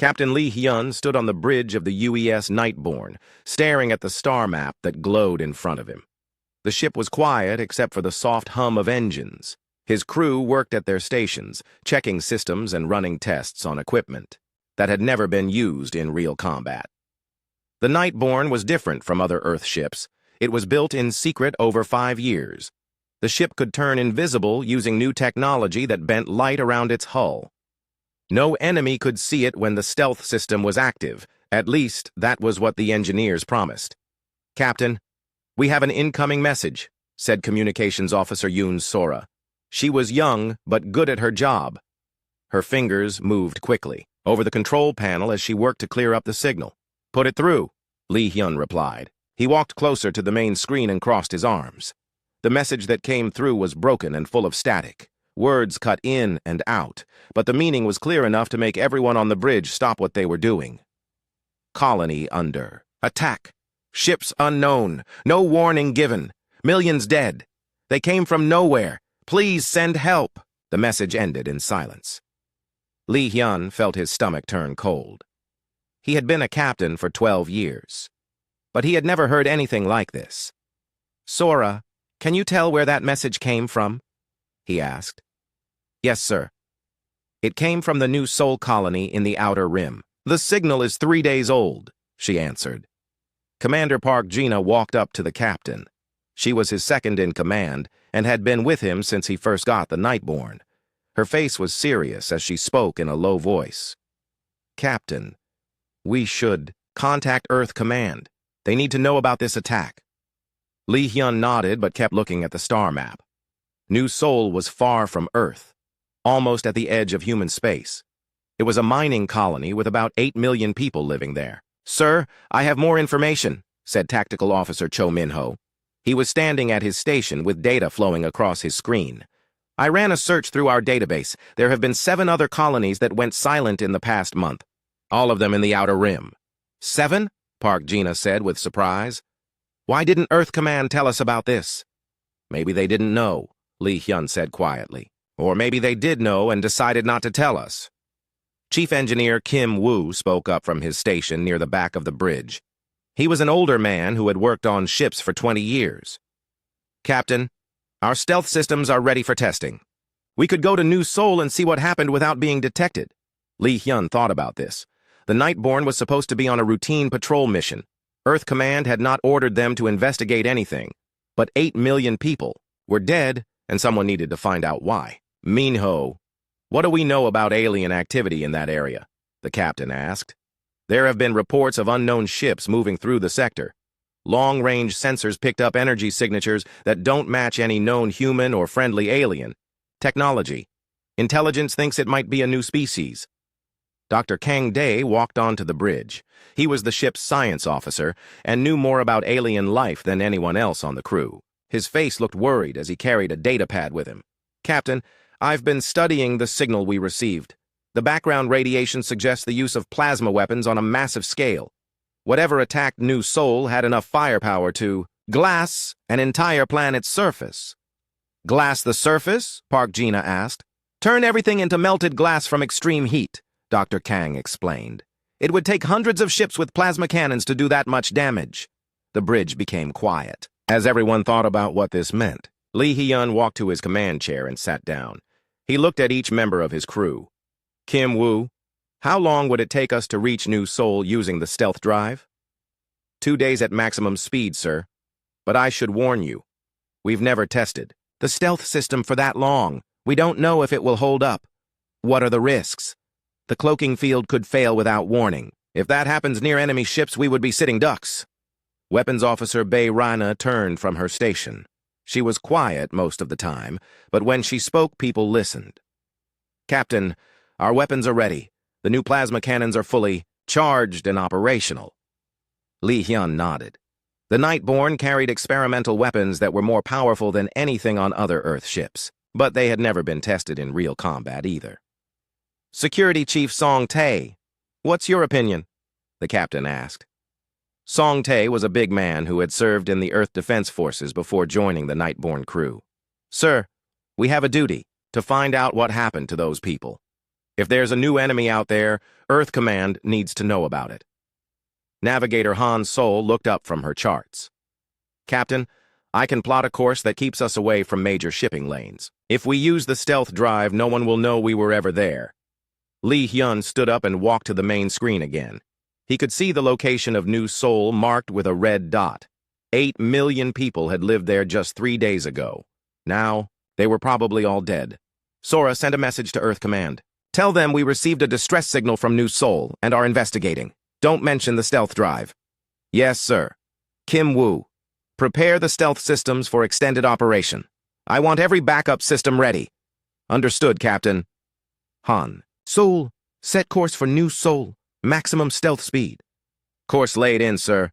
Captain Lee Hyun stood on the bridge of the UES Nightborne, staring at the star map that glowed in front of him. The ship was quiet except for the soft hum of engines. His crew worked at their stations, checking systems and running tests on equipment that had never been used in real combat. The Nightborne was different from other Earth ships. It was built in secret over 5 years. The ship could turn invisible using new technology that bent light around its hull. No enemy could see it when the stealth system was active. At least, that was what the engineers promised. "Captain, we have an incoming message," said Communications Officer Yoon Sora. She was young, but good at her job. Her fingers moved quickly over the control panel as she worked to clear up the signal. "Put it through," Lee Hyun replied. He walked closer to the main screen and crossed his arms. The message that came through was broken and full of static. Words cut in and out, but the meaning was clear enough to make everyone on the bridge stop what they were doing. Colony under attack. Ships unknown. No warning given. Millions dead. They came from nowhere. Please send help. The message ended in silence. Lee Hyun felt his stomach turn cold. He had been a captain for 12 years, but he had never heard anything like this. "Sora, can you tell where that message came from?" he asked. "Yes, sir. It came from the new Sol colony in the Outer Rim. The signal is 3 days old," she answered. Commander Park Gina walked up to the captain. She was his second in command and had been with him since he first got the Nightborne. Her face was serious as she spoke in a low voice. "Captain, we should contact Earth Command. They need to know about this attack." Lee Hyun nodded but kept looking at the star map. New Sol was far from Earth, almost at the edge of human space. It was a mining colony with about 8 million people living there. "Sir, I have more information," said Tactical Officer Cho Min-ho. He was standing at his station with data flowing across his screen. "I ran a search through our database. There have been 7 other colonies that went silent in the past month, all of them in the Outer Rim." "7?" Park Gina said with surprise. "Why didn't Earth Command tell us about this?" "Maybe they didn't know," Lee Hyun said quietly. "Or maybe they did know and decided not to tell us." Chief Engineer Kim Woo spoke up from his station near the back of the bridge. He was an older man who had worked on ships for 20 years. "Captain, our stealth systems are ready for testing. We could go to New Sol and see what happened without being detected." Lee Hyun thought about this. The Nightborne was supposed to be on a routine patrol mission. Earth Command had not ordered them to investigate anything, but 8 million people were dead, and someone needed to find out why. "Minho, what do we know about alien activity in that area?" the captain asked. "There have been reports of unknown ships moving through the sector. Long-range sensors picked up energy signatures that don't match any known human or friendly alien technology. Intelligence thinks it might be a new species." Dr. Kang Dae walked onto the bridge. He was the ship's science officer and knew more about alien life than anyone else on the crew. His face looked worried as he carried a data pad with him. "Captain, I've been studying the signal we received. The background radiation suggests the use of plasma weapons on a massive scale. Whatever attacked New Sol had enough firepower to glass an entire planet's surface." "Glass the surface?" Park Gina asked. "Turn everything into melted glass from extreme heat," Dr. Kang explained. "It would take hundreds of ships with plasma cannons to do that much damage." The bridge became quiet. As everyone thought about what this meant, Lee Hyun walked to his command chair and sat down. He looked at each member of his crew. "Kim Woo, how long would it take us to reach New Sol using the stealth drive?" 2 days at maximum speed, sir. But I should warn you, we've never tested the stealth system for that long. We don't know if it will hold up. What are the risks? The cloaking field could fail without warning. If that happens near enemy ships, we would be sitting ducks." Weapons Officer Bei Rana turned from her station. She was quiet most of the time, but when she spoke, people listened. "Captain, our weapons are ready. The new plasma cannons are fully charged and operational." Lee Hyun nodded. The Nightborne carried experimental weapons that were more powerful than anything on other Earth ships, but they had never been tested in real combat either. "Security Chief Song Tae, what's your opinion?" the captain asked. Song Tae was a big man who had served in the Earth Defense Forces before joining the Nightborne crew. "Sir, we have a duty to find out what happened to those people. If there's a new enemy out there, Earth Command needs to know about it. Navigator Han Sol looked up from her charts. Captain, I can plot a course that keeps us away from major shipping lanes. If we use the stealth drive, no one will know we were ever there. Li Hyun stood up and walked to the main screen again. He could see the location of New Seoul marked with a red dot. 8 million people had lived there just 3 days ago. Now, they were probably all dead. Sora sent a message to Earth Command. Tell them we received a distress signal from New Seoul and are investigating. Don't mention the stealth drive. Yes, sir. Kim Woo. Prepare the stealth systems for extended operation. I want every backup system ready. Understood, Captain. Han. Seoul. Set course for New Seoul. Maximum stealth speed. Course laid in, sir.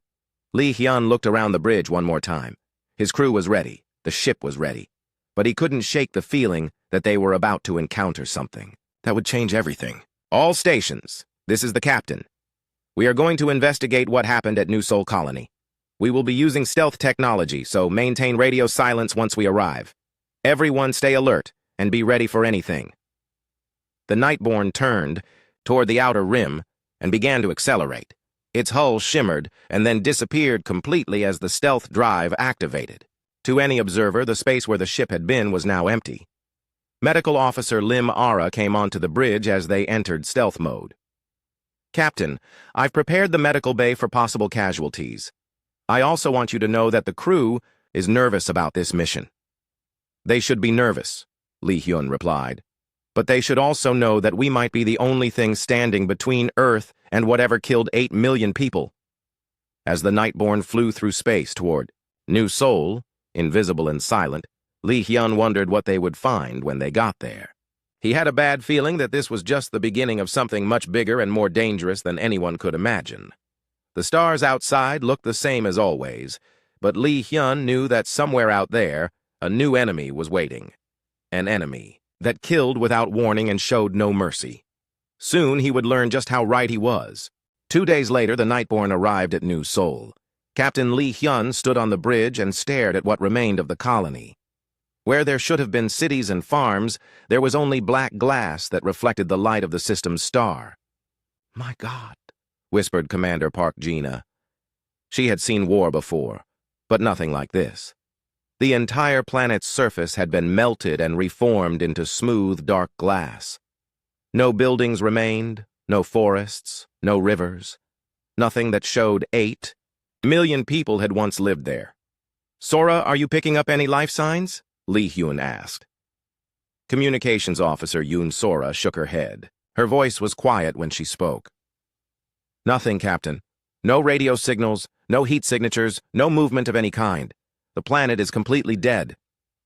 Li Hyun looked around the bridge one more time. His crew was ready. The ship was ready. But he couldn't shake the feeling that they were about to encounter something that would change everything. All stations. This is the captain. We are going to investigate what happened at New Seoul Colony. We will be using stealth technology, so maintain radio silence once we arrive. Everyone stay alert and be ready for anything. The Nightborne turned toward the outer rim and began to accelerate. Its hull shimmered and then disappeared completely as the stealth drive activated. To any observer, the space where the ship had been was now empty. Medical Officer Lim Ara came onto the bridge as they entered stealth mode. Captain, I've prepared the medical bay for possible casualties. I also want you to know that the crew is nervous about this mission. They should be nervous, Li Hyun replied. But they should also know that we might be the only thing standing between Earth and whatever killed 8 million people. As the Nightborne flew through space toward New Seoul, invisible and silent, Li Hyun wondered what they would find when they got there. He had a bad feeling that this was just the beginning of something much bigger and more dangerous than anyone could imagine. The stars outside looked the same as always, but Li Hyun knew that somewhere out there, a new enemy was waiting. An enemy that killed without warning and showed no mercy. Soon he would learn just how right he was. 2 days later, the Nightborne arrived at New Seoul. Captain Li Hyun stood on the bridge and stared at what remained of the colony. Where there should have been cities and farms, there was only black glass that reflected the light of the system's star. My God, whispered Commander Park Gina. She had seen war before, but nothing like this. The entire planet's surface had been melted and reformed into smooth, dark glass. No buildings remained, no forests, no rivers. Nothing that showed 8 million people had once lived there. Sora, are you picking up any life signs? Li Hyun asked. Communications Officer Yoon Sora shook her head. Her voice was quiet when she spoke. Nothing, Captain. No radio signals, no heat signatures, no movement of any kind. The planet is completely dead.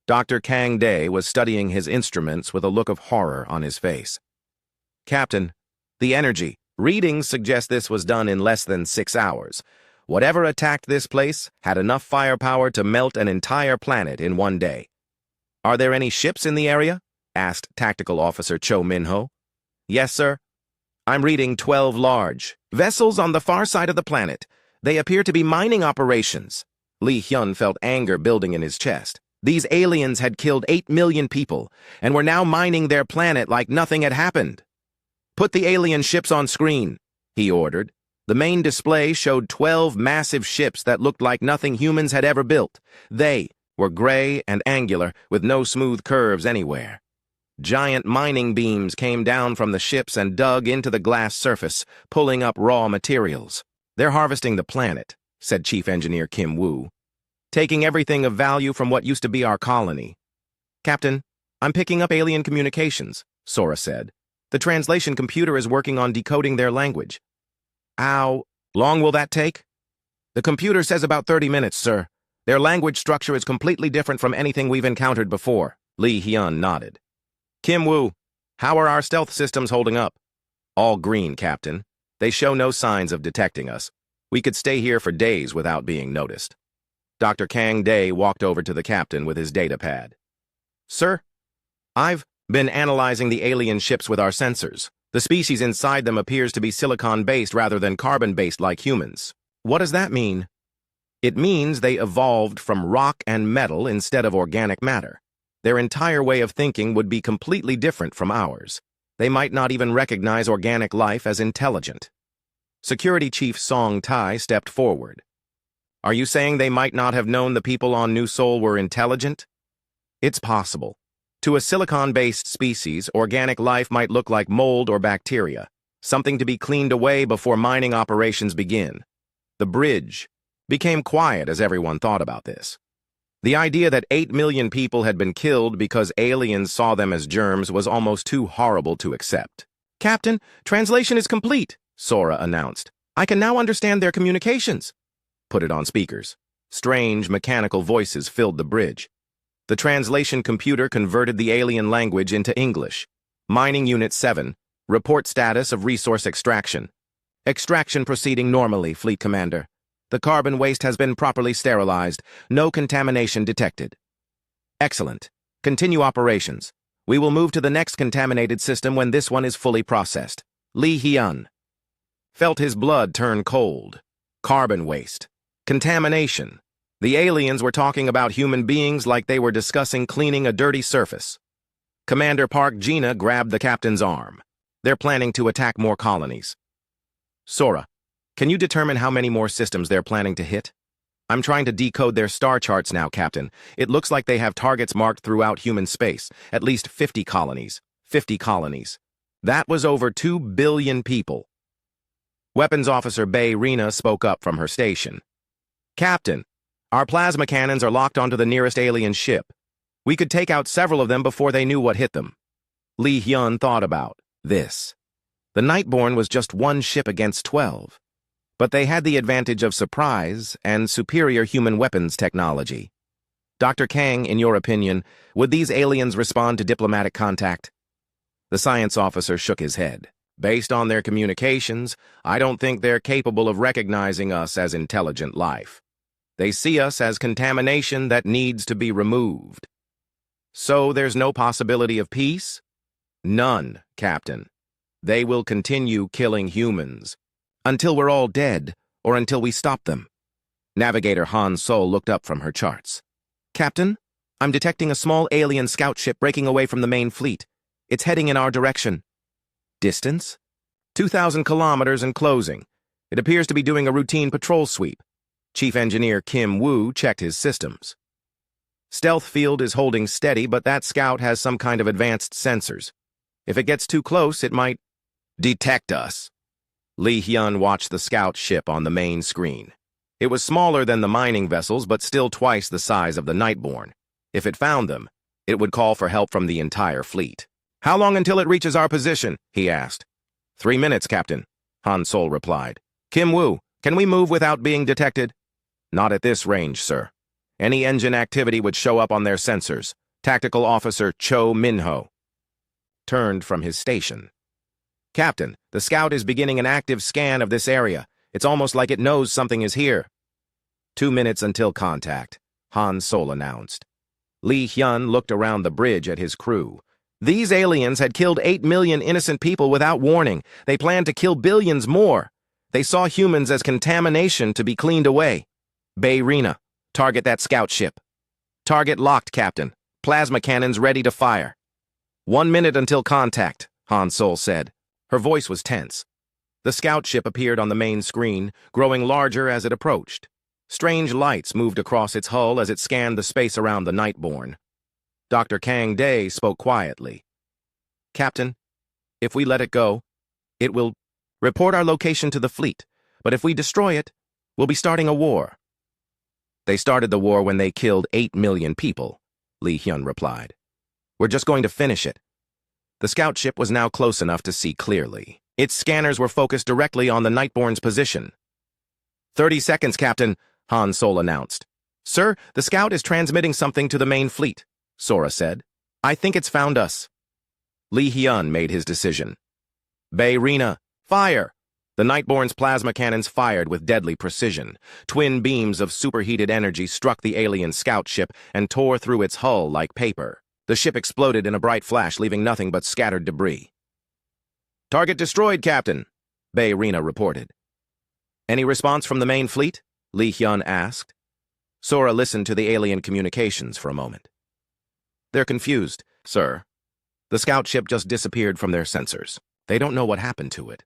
Dr. Kang Dae was studying his instruments with a look of horror on his face. Captain, the energy. Readings suggest this was done in less than 6 hours. Whatever attacked this place had enough firepower to melt an entire planet in 1 day. Are there any ships in the area? Asked Tactical Officer Cho Min-ho. Yes, sir. I'm reading 12 large vessels on the far side of the planet. They appear to be mining operations. Li Hyun felt anger building in his chest. These aliens had killed 8 million people and were now mining their planet like nothing had happened. Put the alien ships on screen, he ordered. The main display showed 12 massive ships that looked like nothing humans had ever built. They were gray and angular, with no smooth curves anywhere. Giant mining beams came down from the ships and dug into the glass surface, pulling up raw materials. They're harvesting the planet, said Chief Engineer Kim Woo. Taking everything of value from what used to be our colony. Captain, I'm picking up alien communications, Sora said. The translation computer is working on decoding their language. How long will that take? The computer says about 30 minutes, sir. Their language structure is completely different from anything we've encountered before. Li Hyun nodded. Kim Woo, how are our stealth systems holding up? All green, Captain. They show no signs of detecting us. We could stay here for days without being noticed. Dr. Kang Dae walked over to the captain with his data pad. Sir, I've been analyzing the alien ships with our sensors. The species inside them appears to be silicon-based rather than carbon-based like humans. What does that mean? It means they evolved from rock and metal instead of organic matter. Their entire way of thinking would be completely different from ours. They might not even recognize organic life as intelligent. Security Chief Song Tai stepped forward. Are you saying they might not have known the people on New Sol were intelligent? It's possible. To a silicon-based species, organic life might look like mold or bacteria, something to be cleaned away before mining operations begin. The bridge became quiet as everyone thought about this. The idea that 8 million people had been killed because aliens saw them as germs was almost too horrible to accept. Captain, translation is complete, Sora announced. I can now understand their communications. Put it on speakers. Strange, mechanical voices filled the bridge. The translation computer converted the alien language into English. Mining Unit 7. Report status of resource extraction. Extraction proceeding normally, Fleet Commander. The carbon waste has been properly sterilized. No contamination detected. Excellent. Continue operations. We will move to the next contaminated system when this one is fully processed. Li Hyun felt his blood turn cold. Carbon waste. Contamination. The aliens were talking about human beings like they were discussing cleaning a dirty surface. Commander Park Gina grabbed the captain's arm. They're planning to attack more colonies. Sora, can you determine how many more systems they're planning to hit? I'm trying to decode their star charts now, Captain. It looks like they have targets marked throughout human space. At least 50 colonies. 50 colonies. That was over 2 billion people. Weapons Officer Bay Rena spoke up from her station. Captain, our plasma cannons are locked onto the nearest alien ship. We could take out several of them before they knew what hit them. Li Hyun thought about this. The Nightborne was just one ship against 12. But they had the advantage of surprise and superior human weapons technology. Dr. Kang, in your opinion, would these aliens respond to diplomatic contact? The science officer shook his head. Based on their communications, I don't think they're capable of recognizing us as intelligent life. They see us as contamination that needs to be removed. So there's no possibility of peace? None, Captain. They will continue killing humans. Until we're all dead, or until we stop them. Navigator Han Sol looked up from her charts. Captain, I'm detecting a small alien scout ship breaking away from the main fleet. It's heading in our direction. Distance? 2,000 kilometers and closing. It appears to be doing a routine patrol sweep. Chief Engineer Kim Woo checked his systems. Stealth field is holding steady, but that scout has some kind of advanced sensors. If it gets too close, it might detect us. Li Hyun watched the scout ship on the main screen. It was smaller than the mining vessels, but still twice the size of the Nightborne. If it found them, it would call for help from the entire fleet. How long until it reaches our position? He asked. 3 minutes, Captain, Han Sol replied. Kim Woo, can we move without being detected? Not at this range, sir. Any engine activity would show up on their sensors. Tactical Officer Cho Minho turned from his station. Captain, the scout is beginning an active scan of this area. It's almost like it knows something is here. 2 minutes until contact, Han Sol announced. Li Hyun looked around the bridge at his crew. These aliens had killed 8 million innocent people without warning. They planned to kill billions more. They saw humans as contamination to be cleaned away. Bay Rena, target that scout ship. Target locked, Captain. Plasma cannons ready to fire. 1 minute until contact, Han Sol said. Her voice was tense. The scout ship appeared on the main screen, growing larger as it approached. Strange lights moved across its hull as it scanned the space around the Nightborne. Dr. Kang Day spoke quietly. Captain, if we let it go, it will report our location to the fleet, but if we destroy it, we'll be starting a war. They started the war when they killed 8 million people, Li Hyun replied. We're just going to finish it. The scout ship was now close enough to see clearly. Its scanners were focused directly on the Nightborne's position. 30 seconds, Captain, Han Sol announced. Sir, the scout is transmitting something to the main fleet, Sora said. I think it's found us. Li Hyun made his decision. Bay Rena, fire! The Nightborne's plasma cannons fired with deadly precision. Twin beams of superheated energy struck the alien scout ship and tore through its hull like paper. The ship exploded in a bright flash, leaving nothing but scattered debris. Target destroyed, Captain, Bay Rena reported. Any response from the main fleet? Li Hyun asked. Sora listened to the alien communications for a moment. They're confused, sir. The scout ship just disappeared from their sensors. They don't know what happened to it.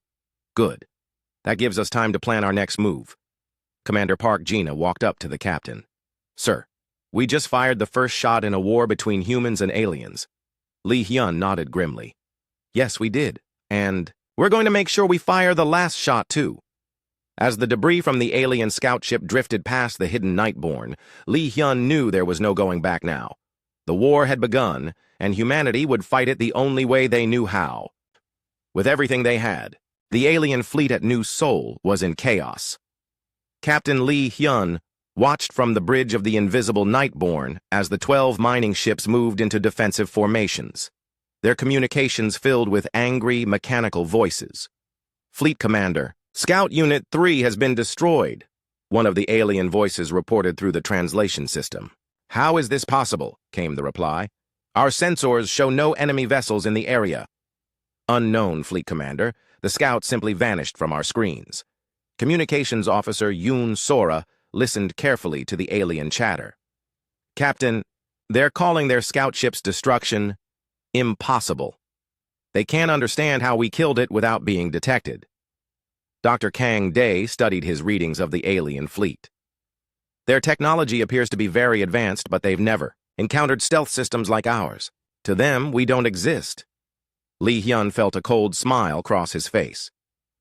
Good. That gives us time to plan our next move. Commander Park Gina walked up to the captain. Sir, we just fired the first shot in a war between humans and aliens. Lee Hyun nodded grimly. Yes, we did. And we're going to make sure we fire the last shot, too. As the debris from the alien scout ship drifted past the hidden Nightborne, Lee Hyun knew there was no going back now. The war had begun, and humanity would fight it the only way they knew how. With everything they had, the alien fleet at New Seoul was in chaos. Captain Lee Hyun watched from the bridge of the invisible Nightborne as the 12 mining ships moved into defensive formations, their communications filled with angry, mechanical voices. Fleet Commander, Scout Unit 3 has been destroyed, one of the alien voices reported through the translation system. How is this possible? Came the reply. Our sensors show no enemy vessels in the area. Unknown, Fleet Commander. The scout simply vanished from our screens. Communications Officer Yoon Sora listened carefully to the alien chatter. Captain, they're calling their scout ship's destruction impossible. They can't understand how we killed it without being detected. Dr. Kang Dae studied his readings of the alien fleet. Their technology appears to be very advanced, but they've never encountered stealth systems like ours. To them, we don't exist. Lee Hyun felt a cold smile cross his face.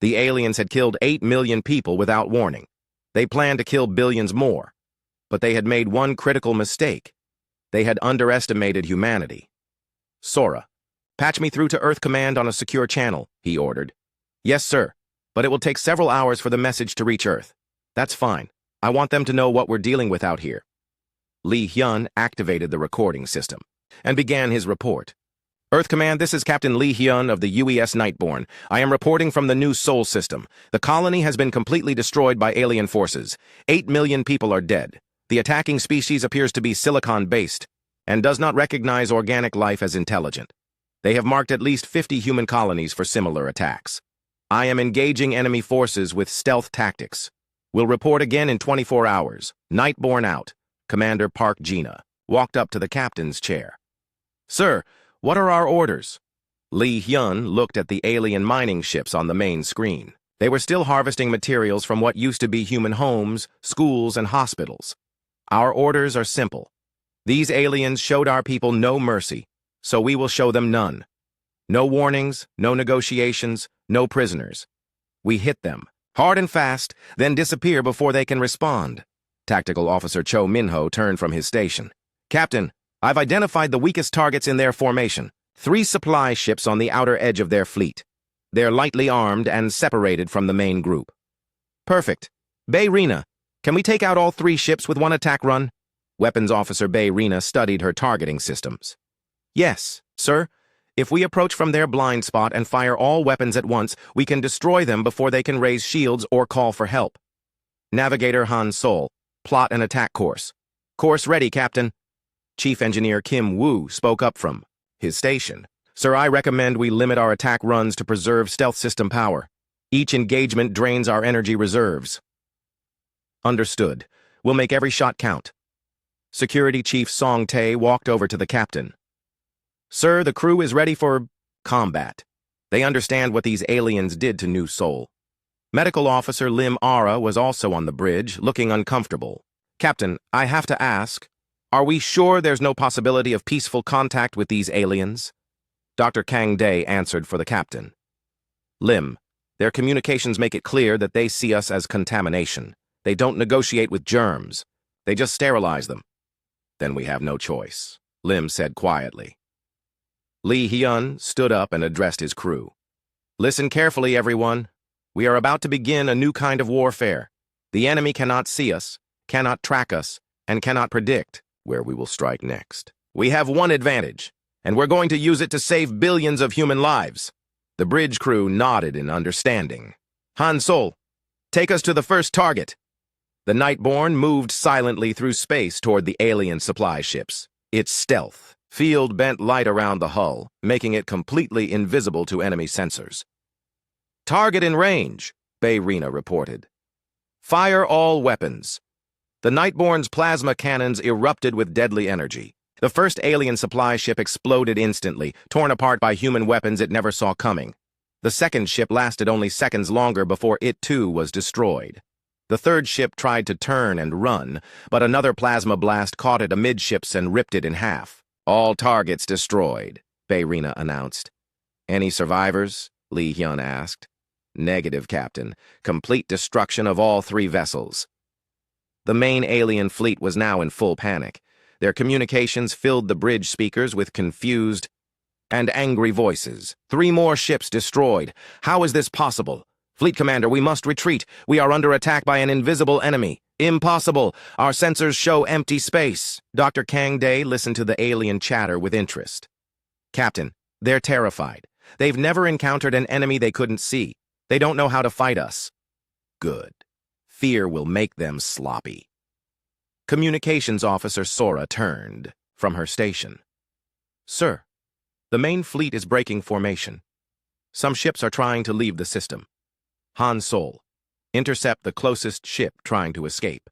The aliens had killed 8 million people without warning. They planned to kill billions more. But they had made one critical mistake. They had underestimated humanity. Sora, patch me through to Earth Command on a secure channel, he ordered. Yes, sir, but it will take several hours for the message to reach Earth. That's fine. I want them to know what we're dealing with out here. Lee Hyun activated the recording system and began his report. Earth Command, this is Captain Lee Hyun of the UES Nightborne. I am reporting from the New Seoul system. The colony has been completely destroyed by alien forces. 8 million people are dead. The attacking species appears to be silicon-based and does not recognize organic life as intelligent. They have marked at least 50 human colonies for similar attacks. I am engaging enemy forces with stealth tactics. We'll report again in 24 hours. Nightborne out. Commander Park Gina walked up to the captain's chair. Sir, what are our orders? Lee Hyun looked at the alien mining ships on the main screen. They were still harvesting materials from what used to be human homes, schools, and hospitals. Our orders are simple. These aliens showed our people no mercy, so we will show them none. No warnings, no negotiations, no prisoners. We hit them, hard and fast, then disappear before they can respond. Tactical Officer Cho Minho turned from his station. Captain, I've identified the weakest targets in their formation. 3 supply ships on the outer edge of their fleet. They're lightly armed and separated from the main group. Perfect. Bay Rena, can we take out all 3 ships with one attack run? Weapons Officer Bay Rena studied her targeting systems. Yes, sir. If we approach from their blind spot and fire all weapons at once, we can destroy them before they can raise shields or call for help. Navigator Han Sol, plot an attack course. Course ready, Captain. Chief Engineer Kim Woo spoke up from his station. Sir, I recommend we limit our attack runs to preserve stealth system power. Each engagement drains our energy reserves. Understood. We'll make every shot count. Security Chief Song Tae walked over to the captain. Sir, the crew is ready for combat. They understand what these aliens did to New Seoul. Medical Officer Lim Ara was also on the bridge, looking uncomfortable. Captain, I have to ask, are we sure there's no possibility of peaceful contact with these aliens? Dr. Kang Dae answered for the captain. Lim, their communications make it clear that they see us as contamination. They don't negotiate with germs. They just sterilize them. Then we have no choice, Lim said quietly. Lee Hyun stood up and addressed his crew. Listen carefully, everyone. We are about to begin a new kind of warfare. The enemy cannot see us, cannot track us, and cannot predict where we will strike next. We have one advantage, and we're going to use it to save billions of human lives. The bridge crew nodded in understanding. Han Sol, take us to the first target. The Nightborne moved silently through space toward the alien supply ships. Its stealth field bent light around the hull, making it completely invisible to enemy sensors. Target in range, Bay Rena reported. Fire all weapons. The Nightborne's plasma cannons erupted with deadly energy. The first alien supply ship exploded instantly, torn apart by human weapons it never saw coming. The second ship lasted only seconds longer before it too was destroyed. The third ship tried to turn and run, but another plasma blast caught it amidships and ripped it in half. "All targets destroyed," Bayrina announced. "Any survivors?" Li Hyun asked. "Negative, Captain. Complete destruction of all 3 vessels." The main alien fleet was now in full panic. Their communications filled the bridge speakers with confused and angry voices. "3 more ships destroyed. How is this possible? Fleet Commander, we must retreat. We are under attack by an invisible enemy. Impossible. Our sensors show empty space." Dr. Kang Dae listened to the alien chatter with interest. "Captain, they're terrified. They've never encountered an enemy they couldn't see. They don't know how to fight us." "Good. Fear will make them sloppy." Communications Officer Sora turned from her station. "Sir, the main fleet is breaking formation. Some ships are trying to leave the system. Han Sol, intercept the closest ship trying to escape."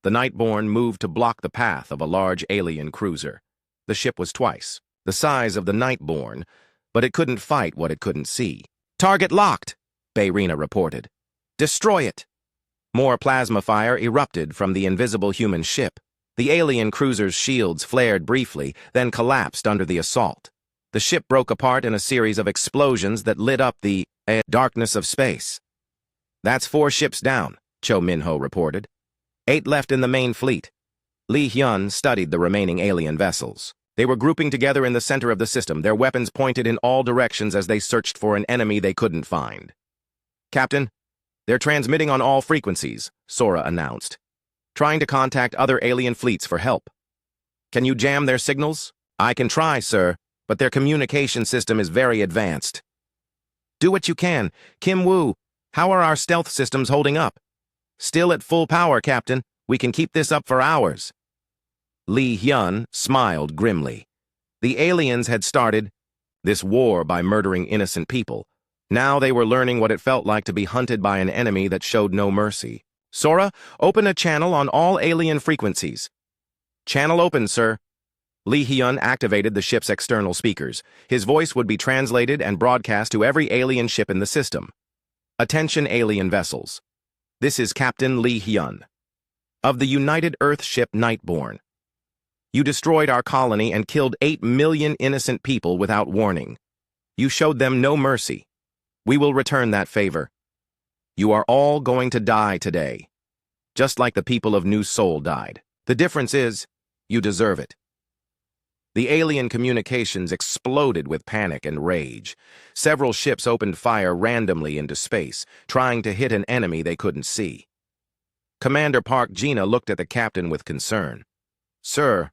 The Nightborne moved to block the path of a large alien cruiser. The ship was twice the size of the Nightborne, but it couldn't fight what it couldn't see. "Target locked," Bayrina reported. "Destroy it." More plasma fire erupted from the invisible human ship. The alien cruiser's shields flared briefly, then collapsed under the assault. The ship broke apart in a series of explosions that lit up the darkness of space. "That's 4 ships down," Cho Minho reported. 8 left in the main fleet. Li Hyun studied the remaining alien vessels. They were grouping together in the center of the system, their weapons pointed in all directions as they searched for an enemy they couldn't find. "Captain, they're transmitting on all frequencies," Sora announced, "trying to contact other alien fleets for help. Can you jam their signals?" "I can try, sir, but their communication system is very advanced." "Do what you can. Kim Woo, how are our stealth systems holding up?" "Still at full power, Captain. We can keep this up for hours." Li Hyun smiled grimly. The aliens had started this war by murdering innocent people. Now they were learning what it felt like to be hunted by an enemy that showed no mercy. "Sora, open a channel on all alien frequencies." "Channel open, sir." Li Hyun activated the ship's external speakers. His voice would be translated and broadcast to every alien ship in the system. "Attention, alien vessels. This is Captain Li Hyun of the United Earth ship Nightborne. You destroyed our colony and killed 8 million innocent people without warning. You showed them no mercy. We will return that favor. You are all going to die today, just like the people of New Seoul died. The difference is, you deserve it." The alien communications exploded with panic and rage. Several ships opened fire randomly into space, trying to hit an enemy they couldn't see. Commander Park Gina looked at the captain with concern. "Sir,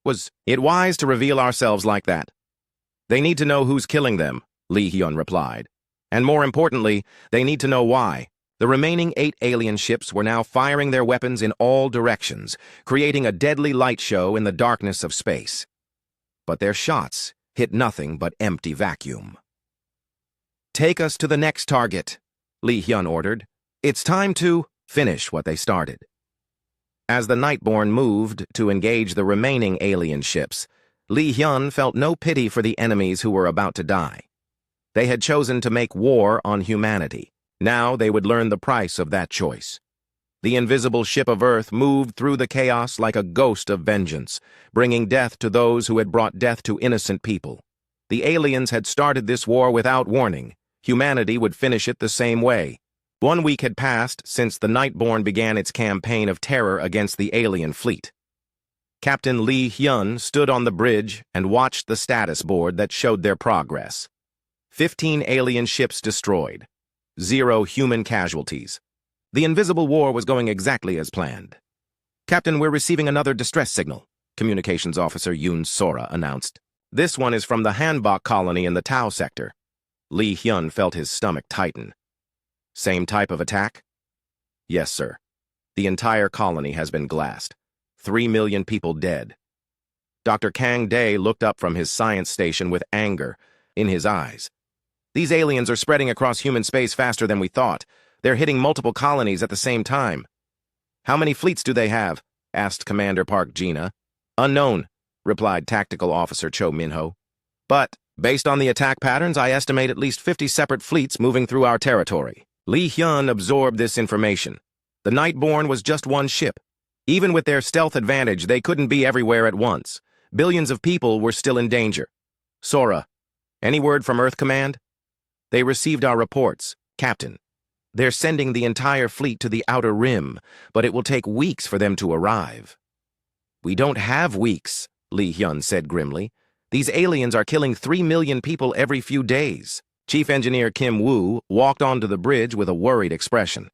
was it wise to reveal ourselves like that?" "They need to know who's killing them," Li Hyun replied. "And more importantly, they need to know why." The remaining 8 alien ships were now firing their weapons in all directions, creating a deadly light show in the darkness of space. But their shots hit nothing but empty vacuum. "Take us to the next target," Li Hyun ordered. "It's time to finish what they started." As the Nightborne moved to engage the remaining alien ships, Li Hyun felt no pity for the enemies who were about to die. They had chosen to make war on humanity. Now they would learn the price of that choice. The invisible ship of Earth moved through the chaos like a ghost of vengeance, bringing death to those who had brought death to innocent people. The aliens had started this war without warning. Humanity would finish it the same way. 1 week had passed since the Nightborne began its campaign of terror against the alien fleet. Captain Li Hyun stood on the bridge and watched the status board that showed their progress. 15 alien ships destroyed. 0 human casualties. The invisible war was going exactly as planned. "Captain, we're receiving another distress signal," Communications Officer Yoon Sora announced. "This one is from the Hanbok colony in the Tau sector." Li Hyun felt his stomach tighten. "Same type of attack?" "Yes, sir. The entire colony has been glassed. 3 million people dead." Dr. Kang Dae looked up from his science station with anger in his eyes. "These aliens are spreading across human space faster than we thought. They're hitting multiple colonies at the same time." "How many fleets do they have?" asked Commander Park Gina. "Unknown. replied Tactical Officer Cho Minho. "But, based on the attack patterns, I estimate at least 50 separate fleets moving through our territory." Li Hyun absorbed this information. The Nightborne was just one ship. Even with their stealth advantage, they couldn't be everywhere at once. Billions of people were still in danger. "Sora, any word from Earth Command?" "They received our reports, Captain. They're sending the entire fleet to the Outer Rim, but it will take weeks for them to arrive." "We don't have weeks," Li Hyun said grimly. "These aliens are killing 3 million people every few days." Chief Engineer Kim Woo walked onto the bridge with a worried expression.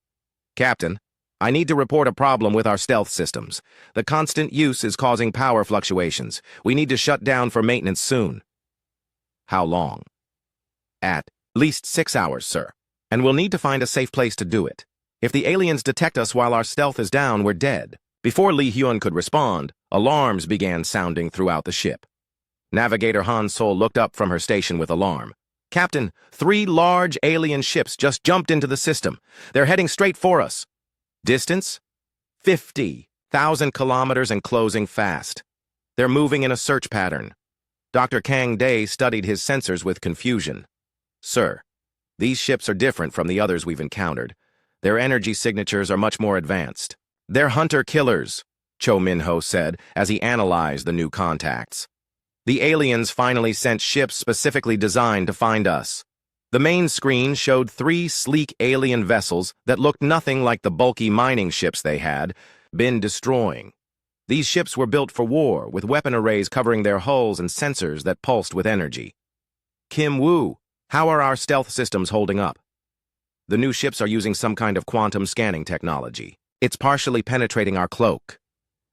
"Captain, I need to report a problem with our stealth systems. The constant use is causing power fluctuations. We need to shut down for maintenance soon." "How long?" "At least 6 hours, sir. And we'll need to find a safe place to do it. If the aliens detect us while our stealth is down, we're dead." Before Li Hyun could respond, alarms began sounding throughout the ship. Navigator Han Sol looked up from her station with alarm. "Captain, 3 large alien ships just jumped into the system. They're heading straight for us." "Distance? 50,000 kilometers and closing fast. They're moving in a search pattern." Dr. Kang Day studied his sensors with confusion. "Sir, these ships are different from the others we've encountered. Their energy signatures are much more advanced." "They're hunter-killers," Cho Minho said as he analyzed the new contacts. "The aliens finally sent ships specifically designed to find us." The main screen showed 3 sleek alien vessels that looked nothing like the bulky mining ships they had been destroying. These ships were built for war, with weapon arrays covering their hulls and sensors that pulsed with energy. "Kim Woo, how are our stealth systems holding up?" "The new ships are using some kind of quantum scanning technology. It's partially penetrating our cloak.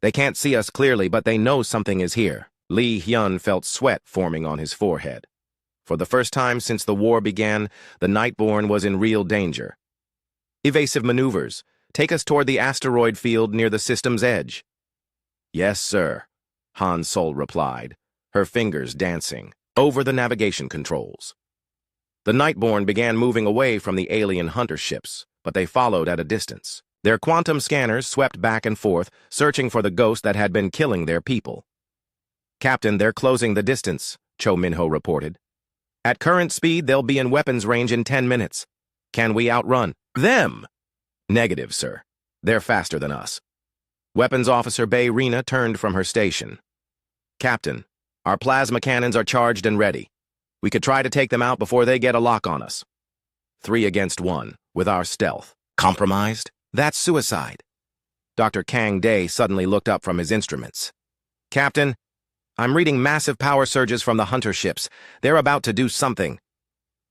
They can't see us clearly, but they know something is here." Li Hyun felt sweat forming on his forehead. For the first time since the war began, the Nightborne was in real danger. "Evasive maneuvers. Take us toward the asteroid field near the system's edge." "Yes, sir," Han Sol replied, her fingers dancing over the navigation controls. The Nightborne began moving away from the alien hunter ships, but they followed at a distance. Their quantum scanners swept back and forth, searching for the ghost that had been killing their people. "Captain, they're closing the distance," Cho Minho reported. "At current speed, they'll be in weapons range in 10 minutes. Can we outrun them?" "Negative, sir. They're faster than us." Weapons Officer Bay Rena turned from her station. "Captain, our plasma cannons are charged and ready. We could try to take them out before they get a lock on us. 3 against 1, with our stealth. Compromised? That's suicide." Dr. Kang Day suddenly looked up from his instruments. "Captain, I'm reading massive power surges from the hunter ships. They're about to do something."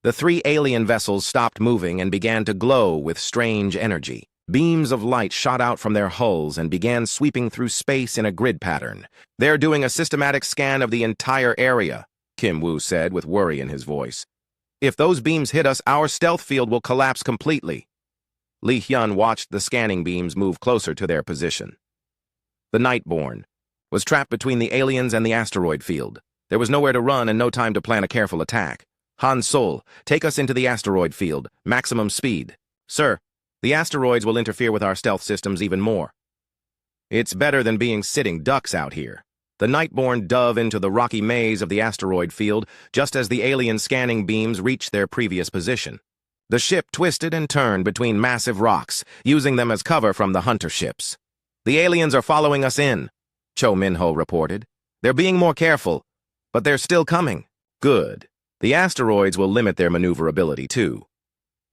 The 3 alien vessels stopped moving and began to glow with strange energy. Beams of light shot out from their hulls and began sweeping through space in a grid pattern. "They're doing a systematic scan of the entire area," Kim Woo said with worry in his voice. "If those beams hit us, our stealth field will collapse completely." Li Hyun watched the scanning beams move closer to their position. The Nightborne was trapped between the aliens and the asteroid field. There was nowhere to run and no time to plan a careful attack. "Han Sol, take us into the asteroid field. Maximum speed." "Sir, the asteroids will interfere with our stealth systems even more." "It's better than being sitting ducks out here." The Nightborne dove into the rocky maze of the asteroid field just as the alien scanning beams reached their previous position. The ship twisted and turned between massive rocks, using them as cover from the hunter ships. "The aliens are following us in," Cho Minho reported. "They're being more careful, but they're still coming." "Good. The asteroids will limit their maneuverability, too."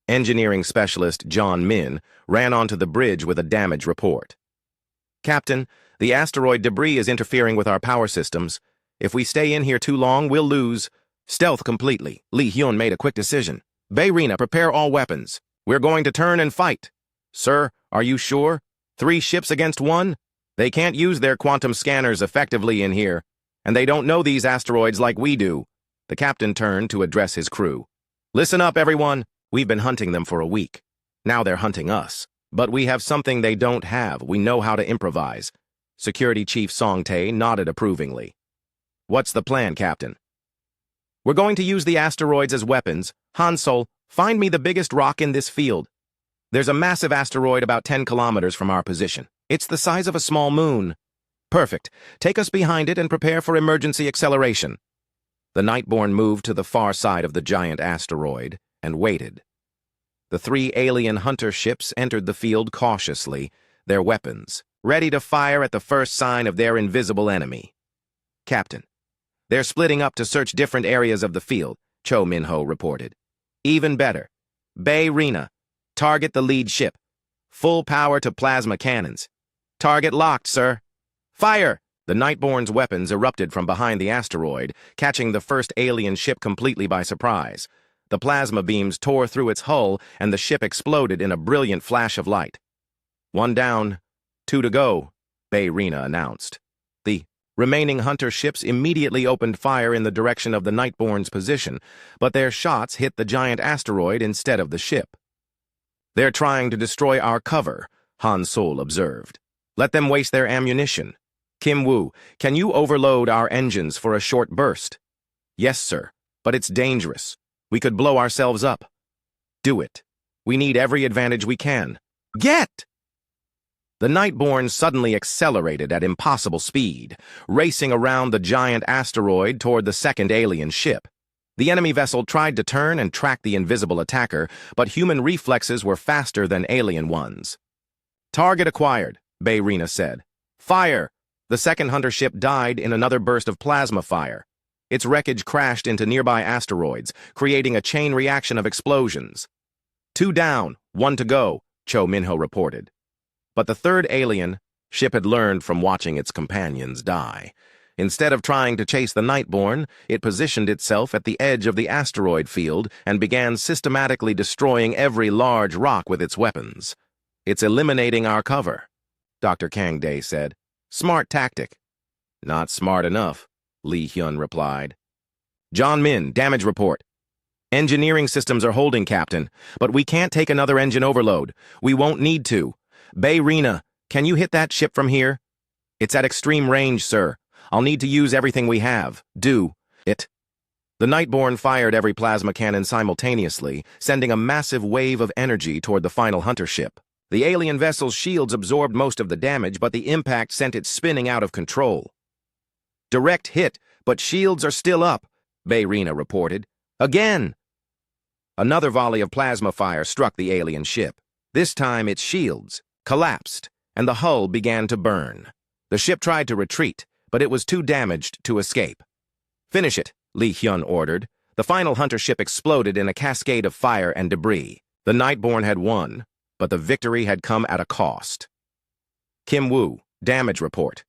Engineering specialist John Min ran onto the bridge with a damage report. "Captain, the asteroid debris is interfering with our power systems. If we stay in here too long, we'll lose stealth completely." Li Hyun made a quick decision. "Bay Rena, prepare all weapons. We're going to turn and fight." "Sir, are you sure? 3 ships against 1? They can't use their quantum scanners effectively in here, and they don't know these asteroids like we do." The captain turned to address his crew. "Listen up, everyone. We've been hunting them for a week. Now they're hunting us. But we have something they don't have. We know how to improvise." Security Chief Song Tae nodded approvingly. "What's the plan, Captain?" "We're going to use the asteroids as weapons. Han Sol, find me the biggest rock in this field. There's a massive asteroid about 10 kilometers from our position. It's the size of a small moon." Perfect. Take us behind it and prepare for emergency acceleration. The Nightborne moved to the far side of the giant asteroid and waited. The 3 alien hunter ships entered the field cautiously, their weapons, ready to fire at the first sign of their invisible enemy. Captain, they're splitting up to search different areas of the field, Cho Minho reported. Even better. Bay Rena, target the lead ship. Full power to plasma cannons. Target locked, sir. Fire! The Nightborne's weapons erupted from behind the asteroid, catching the first alien ship completely by surprise. The plasma beams tore through its hull, and the ship exploded in a brilliant flash of light. 1 down, 2 to go, Bay Rena announced. The remaining hunter ships immediately opened fire in the direction of the Nightborne's position, but their shots hit the giant asteroid instead of the ship. They're trying to destroy our cover, Han Sol observed. Let them waste their ammunition. Kim Woo, can you overload our engines for a short burst? Yes, sir, but it's dangerous. We could blow ourselves up. Do it. We need every advantage we can. Get! The Nightborne suddenly accelerated at impossible speed, racing around the giant asteroid toward the second alien ship. The enemy vessel tried to turn and track the invisible attacker, but human reflexes were faster than alien ones. Target acquired, Bay Rena said. Fire! The second hunter ship died in another burst of plasma fire. Its wreckage crashed into nearby asteroids, creating a chain reaction of explosions. 2 down, 1 to go, Cho Minho reported. But the third alien ship had learned from watching its companions die. Instead of trying to chase the Nightborne, it positioned itself at the edge of the asteroid field and began systematically destroying every large rock with its weapons. It's eliminating our cover, Dr. Kang Dae said. Smart tactic. Not smart enough, Lee Hyun replied. John Min, damage report. Engineering systems are holding, Captain, but we can't take another engine overload. We won't need to. Bay Rena, can you hit that ship from here? It's at extreme range, sir. I'll need to use everything we have. Do it. The Nightborne fired every plasma cannon simultaneously, sending a massive wave of energy toward the final hunter ship. The alien vessel's shields absorbed most of the damage, but the impact sent it spinning out of control. Direct hit, but shields are still up, Bay Rena reported. Again! Another volley of plasma fire struck the alien ship. This time its shields collapsed, and the hull began to burn. The ship tried to retreat, but it was too damaged to escape. Finish it, Lee Hyun ordered. The final hunter ship exploded in a cascade of fire and debris. The Nightborne had won, but the victory had come at a cost. Kim Woo, damage report.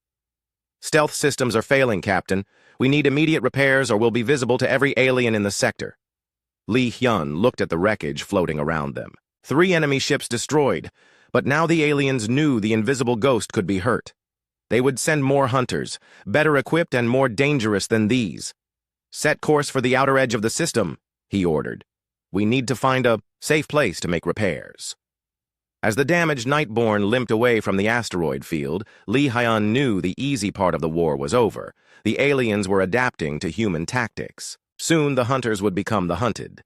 Stealth systems are failing, Captain. We need immediate repairs or we'll be visible to every alien in the sector. Lee Hyun looked at the wreckage floating around them. 3 enemy ships destroyed, but now the aliens knew the invisible ghost could be hurt. They would send more hunters, better equipped and more dangerous than these. Set course for the outer edge of the system, he ordered. We need to find a safe place to make repairs. As the damaged Nightborne limped away from the asteroid field, Lee Hyun knew the easy part of the war was over. The aliens were adapting to human tactics. Soon the hunters would become the hunted.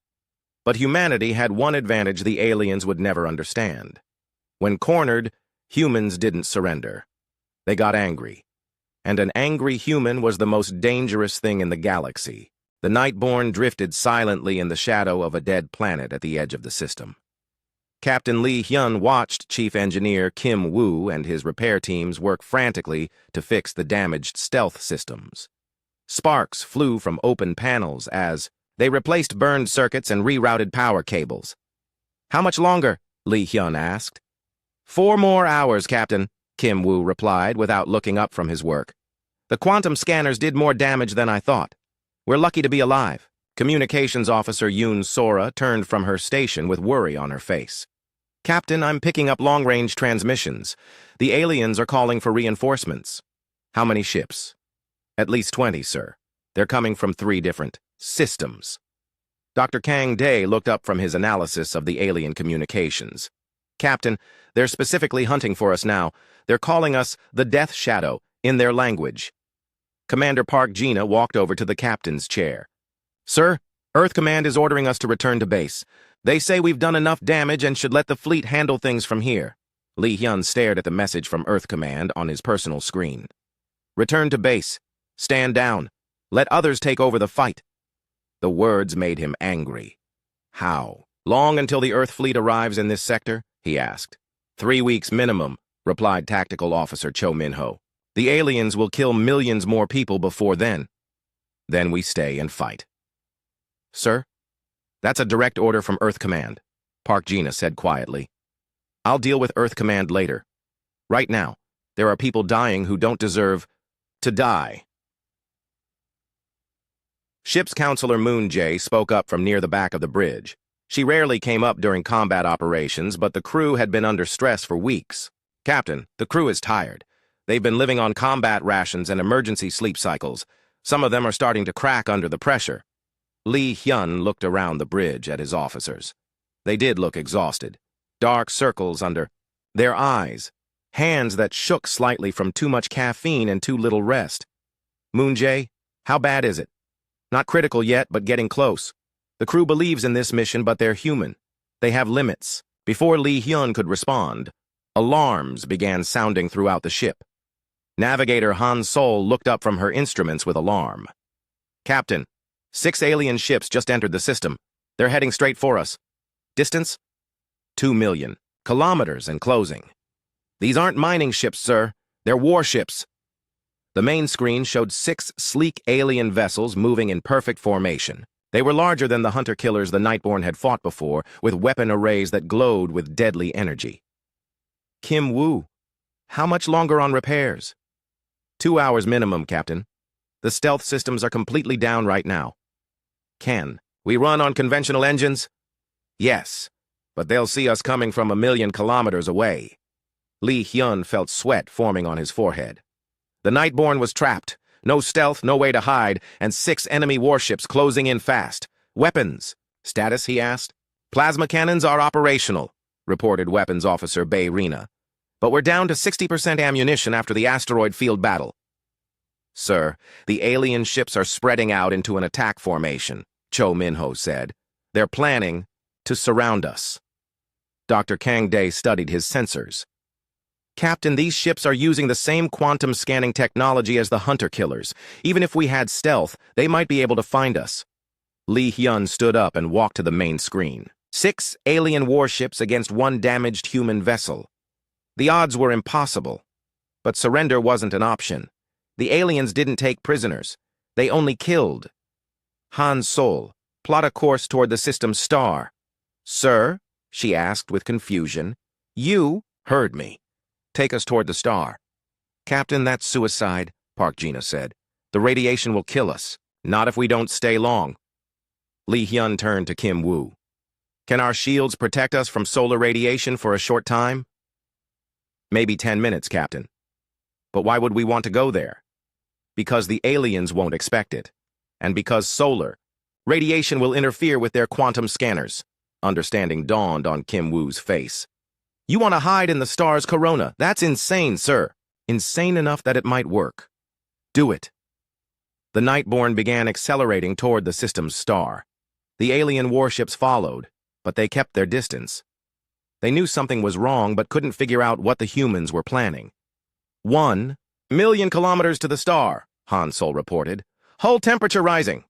But humanity had one advantage the aliens would never understand. When cornered, humans didn't surrender. They got angry. And an angry human was the most dangerous thing in the galaxy. The Nightborne drifted silently in the shadow of a dead planet at the edge of the system. Captain Lee Hyun watched Chief Engineer Kim Woo and his repair teams work frantically to fix the damaged stealth systems. Sparks flew from open panels as they replaced burned circuits and rerouted power cables. How much longer? Lee Hyun asked. 4 more hours, Captain, Kim Woo replied without looking up from his work. The quantum scanners did more damage than I thought. We're lucky to be alive. Communications Officer Yoon Sora turned from her station with worry on her face. Captain, I'm picking up long-range transmissions. The aliens are calling for reinforcements. How many ships? At least 20, sir. They're coming from 3 different systems. Dr. Kang Dae looked up from his analysis of the alien communications. Captain, they're specifically hunting for us now. They're calling us the Death Shadow in their language. Commander Park Gina walked over to the captain's chair. Sir, Earth Command is ordering us to return to base. They say we've done enough damage and should let the fleet handle things from here. Lee Hyun stared at the message from Earth Command on his personal screen. Return to base. Stand down. Let others take over the fight. The words made him angry. How? Long until the Earth fleet arrives in this sector? He asked. 3 weeks minimum, replied Tactical Officer Cho Min-ho. The aliens will kill millions more people before then. Then we stay and fight. Sir? That's a direct order from Earth Command, Park Gina said quietly. I'll deal with Earth Command later. Right now, there are people dying who don't deserve to die. Ship's Counselor Moon Jae spoke up from near the back of the bridge. She rarely came up during combat operations, but the crew had been under stress for weeks. Captain, the crew is tired. They've been living on combat rations and emergency sleep cycles. Some of them are starting to crack under the pressure. Lee Hyun looked around the bridge at his officers. They did look exhausted. Dark circles under their eyes. Hands that shook slightly from too much caffeine and too little rest. Moon Jae, how bad is it? Not critical yet, but getting close. The crew believes in this mission, but they're human. They have limits. Before Lee Hyun could respond, alarms began sounding throughout the ship. Navigator Han Sol looked up from her instruments with alarm. Captain, 6 alien ships just entered the system. They're heading straight for us. Distance? 2 million kilometers and closing. These aren't mining ships, sir. They're warships. The main screen showed 6 sleek alien vessels moving in perfect formation. They were larger than the hunter-killers the Nightborne had fought before, with weapon arrays that glowed with deadly energy. Kim Woo, how much longer on repairs? 2 hours minimum, Captain. The stealth systems are completely down right now. Can we run on conventional engines? Yes, but they'll see us coming from 1,000,000 kilometers away. Lee Hyun felt sweat forming on his forehead. The Nightborne was trapped. No stealth, no way to hide, and 6 enemy warships closing in fast. Weapons. Status, he asked. Plasma cannons are operational, reported Weapons Officer Bae Rina. But we're down to 60% ammunition after the asteroid field battle. Sir, the alien ships are spreading out into an attack formation, Cho Min-ho said. They're planning to surround us. Dr. Kang Dae studied his sensors. Captain, these ships are using the same quantum scanning technology as the hunter-killers. Even if we had stealth, they might be able to find us. Lee Hyun stood up and walked to the main screen. 6 alien warships against 1 damaged human vessel. The odds were impossible. But surrender wasn't an option. The aliens didn't take prisoners. They only killed. Han Sol, plot a course toward the system's star. Sir? She asked with confusion. You heard me. Take us toward the star. Captain, that's suicide, Park Gina said. The radiation will kill us. Not if we don't stay long. Lee Hyun turned to Kim Woo. Can our shields protect us from solar radiation for a short time? Maybe 10 minutes, Captain. But why would we want to go there? Because the aliens won't expect it. And because solar radiation will interfere with their quantum scanners. Understanding dawned on Kim Woo's face. You want to hide in the star's corona. That's insane, sir. Insane enough that it might work. Do it. The Nightborne began accelerating toward the system's star. The alien warships followed, but they kept their distance. They knew something was wrong, but couldn't figure out what the humans were planning. 1,000,000 kilometers to the star, Han Sol reported. Hull temperature rising.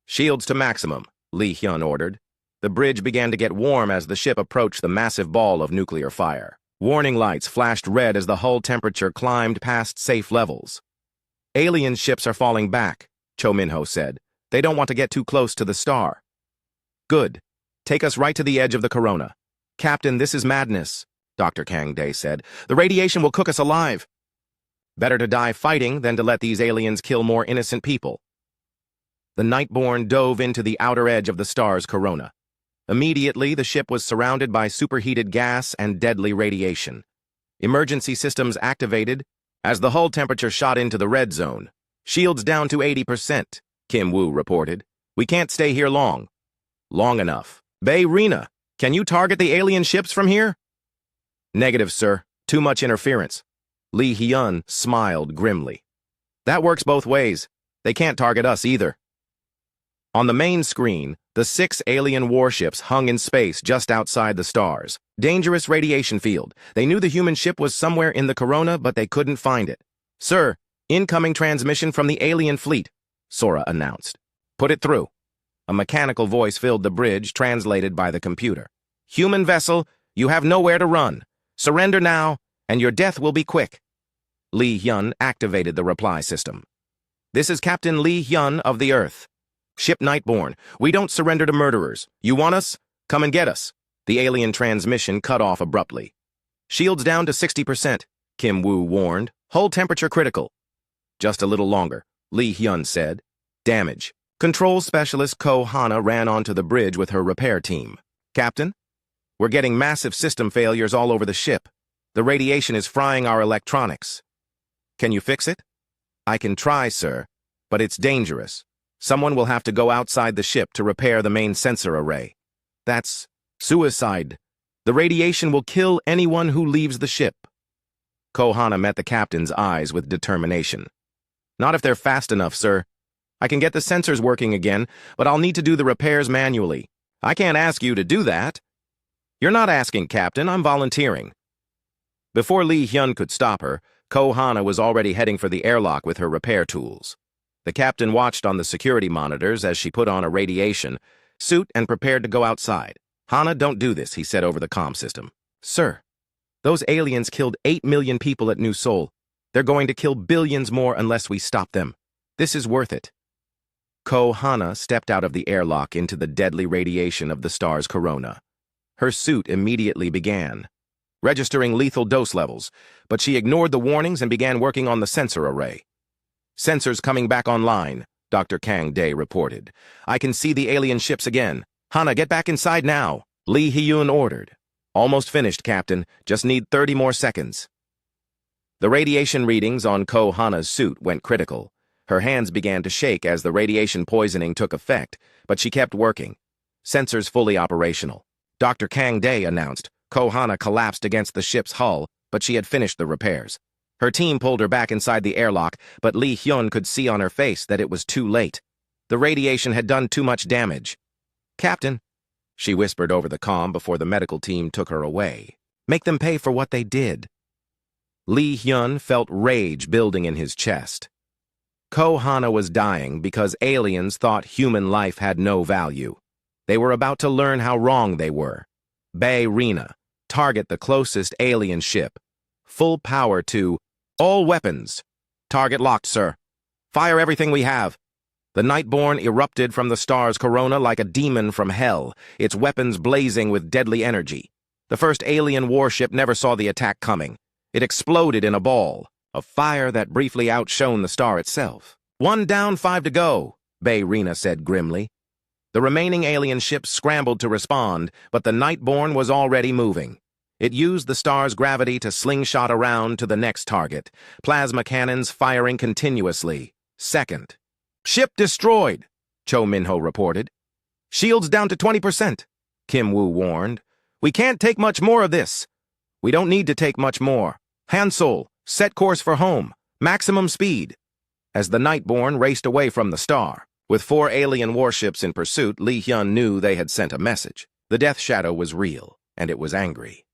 Shields to maximum, Lee Hyun ordered. The bridge began to get warm as the ship approached the massive ball of nuclear fire. Warning lights flashed red as the hull temperature climbed past safe levels. Alien ships are falling back, Cho Min-ho said. They don't want to get too close to the star. Good. Take us right to the edge of the corona. Captain, this is madness, Dr. Kang Dae said. The radiation will cook us alive. Better to die fighting than to let these aliens kill more innocent people. The Nightborne dove into the outer edge of the star's corona. Immediately, the ship was surrounded by superheated gas and deadly radiation. Emergency systems activated as the hull temperature shot into the red zone. Shields down to 80%, Kim Woo reported. We can't stay here long. Long enough. Bae Rina, can you target the alien ships from here? Negative, sir. Too much interference. Lee Hyun smiled grimly. That works both ways. They can't target us either. On the main screen, the 6 alien warships hung in space just outside the stars. Dangerous radiation field. They knew the human ship was somewhere in the corona, but they couldn't find it. Sir, Incoming transmission from the alien fleet, Sora announced. Put it through. A mechanical voice filled the bridge, translated by the computer. Human vessel, you have nowhere to run. Surrender now, and your death will be quick. Lee Hyun activated the reply system. This is Captain Lee Hyun of the Earth. Ship Nightborne, we don't surrender to murderers. You want us? Come and get us. The alien transmission cut off abruptly. Shields down to 60%, Kim Woo warned. Hull temperature critical. Just a little longer, Lee Hyun said. Damage. Controls Specialist Ko Hana ran onto the bridge with her repair team. Captain? We're getting massive system failures all over the ship. The radiation is frying our electronics. Can you fix it? I can try, sir, but it's dangerous. Someone will have to go outside the ship to repair the main sensor array. That's suicide. The radiation will kill anyone who leaves the ship. Ko Hana met the captain's eyes with determination. Not if they're fast enough, sir. I can get the sensors working again, but I'll need to do the repairs manually. I can't ask you to do that. You're not asking, Captain. I'm volunteering. Before Lee Hyun could stop her, Ko Hana was already heading for the airlock with her repair tools. The captain watched on the security monitors as she put on a radiation suit and prepared to go outside. Hana, don't do this, he said over the comm system. Sir, those aliens killed 8 million people at New Seoul. They're going to kill billions more unless we stop them. This is worth it. Ko Hana stepped out of the airlock into the deadly radiation of the star's corona. Her suit immediately began, registering lethal dose levels, but she ignored the warnings and began working on the sensor array. Sensors coming back online, Dr. Kang Dae reported. I can see the alien ships again. Hana, get back inside now, Lee Hyun ordered. Almost finished, Captain. Just need 30 more seconds. The radiation readings on Ko Hana's suit went critical. Her hands began to shake as the radiation poisoning took effect, but she kept working. Sensors fully operational. Dr. Kang Dae announced. Ko Hana collapsed against the ship's hull, but she had finished the repairs. Her team pulled her back inside the airlock, but Lee Hyun could see on her face that it was too late. The radiation had done too much damage. Captain, she whispered over the comm before the medical team took her away. Make them pay for what they did. Lee Hyun felt rage building in his chest. Ko Hana was dying because aliens thought human life had no value. They were about to learn how wrong they were. Bae Rena, target the closest alien ship. Full power to all weapons. Target locked, sir. Fire everything we have. The Nightborne erupted from the star's corona like a demon from hell, its weapons blazing with deadly energy. The first alien warship never saw the attack coming. It exploded in a ball, a fire that briefly outshone the star itself. 1 down, 5 to go, Bae Rena said grimly. The remaining alien ships scrambled to respond, but the Nightborne was already moving. It used the star's gravity to slingshot around to the next target, plasma cannons firing continuously. Second. Ship destroyed, Cho Minho reported. Shields down to 20%, Kim Woo warned. We can't take much more of this. We don't need to take much more. Hansol, set course for home. Maximum speed. As the Nightborne raced away from the star, with 4 alien warships in pursuit, Lee Hyun knew they had sent a message. The death shadow was real, and it was angry.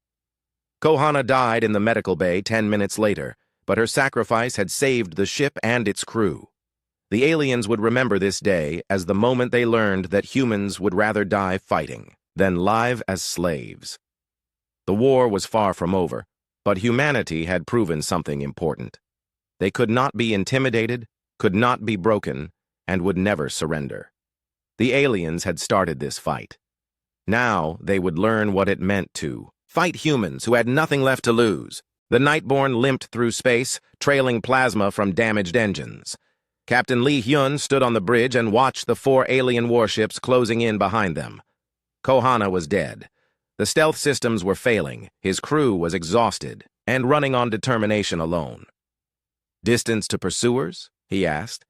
Ko Hana died in the medical bay 10 minutes later, but her sacrifice had saved the ship and its crew. The aliens would remember this day as the moment they learned that humans would rather die fighting than live as slaves. The war was far from over, but humanity had proven something important. They could not be intimidated, could not be broken, and would never surrender. The aliens had started this fight. Now they would learn what it meant to fight humans who had nothing left to lose. The Nightborne limped through space, trailing plasma from damaged engines. Captain Lee Hyun stood on the bridge and watched the 4 alien warships closing in behind them. Ko Hana was dead. The stealth systems were failing, his crew was exhausted, and running on determination alone. Distance to pursuers? He asked.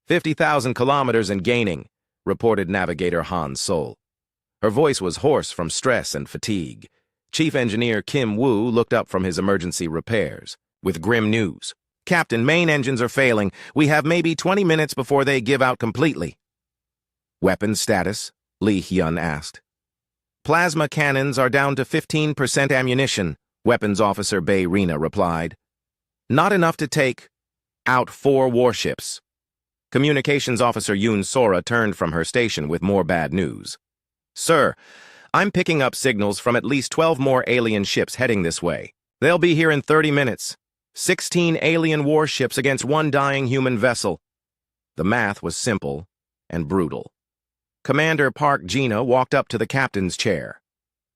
50,000 kilometers and gaining, reported Navigator Han Sol. Her voice was hoarse from stress and fatigue. Chief Engineer Kim Woo looked up from his emergency repairs, with grim news. Captain, main engines are failing. We have maybe 20 minutes before they give out completely. Weapons status? Lee Hyun asked. Plasma cannons are down to 15% ammunition, Weapons Officer Bae Rena replied. Not enough to take. Out 4 warships. Communications Officer Yoon Sora turned from her station with more bad news. Sir, I'm picking up signals from at least 12 more alien ships heading this way. They'll be here in 30 minutes. 16 alien warships against 1 dying human vessel. The math was simple and brutal. Commander Park Gina walked up to the captain's chair.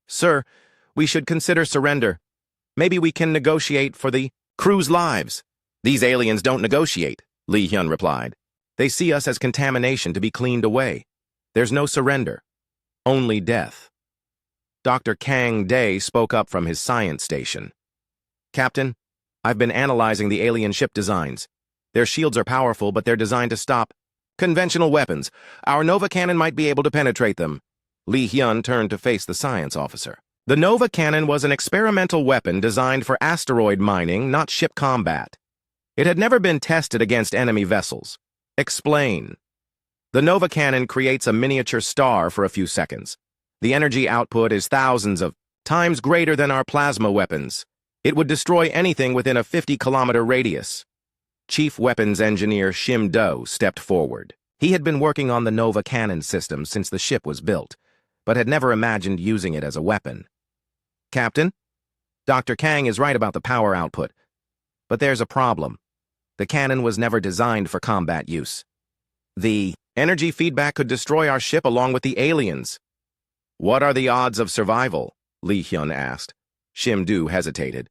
Sir, we should consider surrender. Maybe we can negotiate for the crew's lives. These aliens don't negotiate, Lee Hyun replied. They see us as contamination to be cleaned away. There's no surrender, only death. Dr. Kang Dae spoke up from his science station. Captain, I've been analyzing the alien ship designs. Their shields are powerful, but they're designed to stop conventional weapons. Our Nova Cannon might be able to penetrate them. Lee Hyun turned to face the science officer. The Nova Cannon was an experimental weapon designed for asteroid mining, not ship combat. It had never been tested against enemy vessels. Explain. The Nova Cannon creates a miniature star for a few seconds. The energy output is thousands of times greater than our plasma weapons. It would destroy anything within a 50-kilometer radius. Chief Weapons Engineer Shim Do stepped forward. He had been working on the Nova Cannon system since the ship was built, but had never imagined using it as a weapon. Captain, Dr. Kang is right about the power output, but there's a problem. The cannon was never designed for combat use. The energy feedback could destroy our ship along with the aliens. What are the odds of survival? Lee Hyun asked. Shim Do hesitated.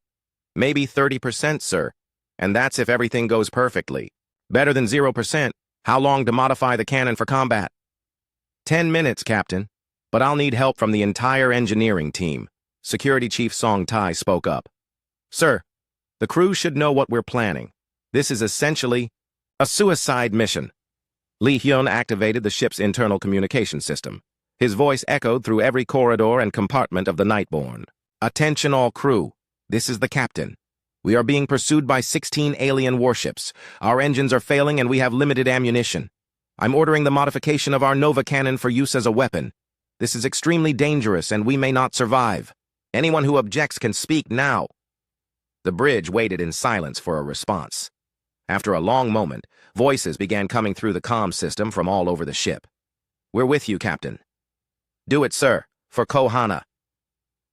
Maybe 30%, sir, and that's if everything goes perfectly. Better than 0%. How long to modify the cannon for combat? 10 minutes, Captain, but I'll need help from the entire engineering team. Security Chief Song Tai spoke up. Sir, the crew should know what we're planning. This is essentially a suicide mission. Lee Hyun activated the ship's internal communication system. His voice echoed through every corridor and compartment of the Nightborne. Attention all crew. This is the captain. We are being pursued by 16 alien warships. Our engines are failing and we have limited ammunition. I'm ordering the modification of our Nova Cannon for use as a weapon. This is extremely dangerous and we may not survive. Anyone who objects can speak now. The bridge waited in silence for a response. After a long moment, voices began coming through the comm system from all over the ship. We're with you, Captain. Do it, sir, for Kohana.